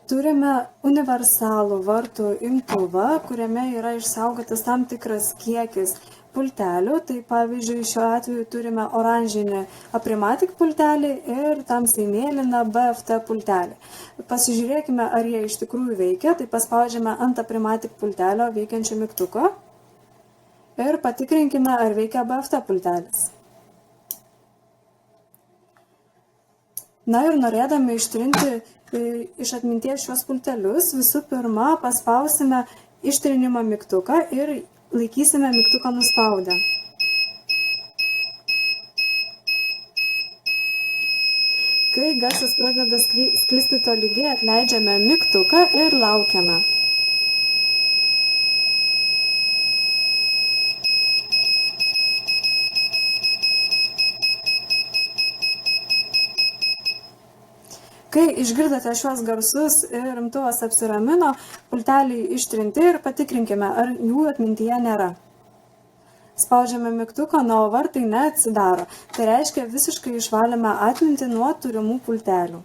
Turime universalų vartų imtuvą, kuriame yra išsaugotas tam tikras kiekis pultelių. Tai pavyzdžiui, šiuo atveju turime oranžinį Aprimatic pultelį ir tamsiai mėlyną BFT pultelį. Pasižiūrėkime, ar jie iš tikrųjų veikia. Tai paspaudžiame ant Aprimatic pultelio veikiančio mygtuko ir patikrinkime, ar veikia BFT pultelis. Na ir norėdami ištrinti iš atminties šios pultelius, visų pirma paspausime ištrinimo mygtuką ir laikysime mygtuką nuspaudę. Kai garsas pradeda sklisti tolygiai, atleidžiame mygtuką ir laukiame. Kai išgirdote šiuos garsus ir imtuvas apsiramino, pulteliai ištrinti ir patikrinkime, ar jų atmintyje nėra. Spaudžiame mygtuką, o vartai neatsidaro. Tai reiškia, visiškai išvalėme atmintį nuo turimų pultelių.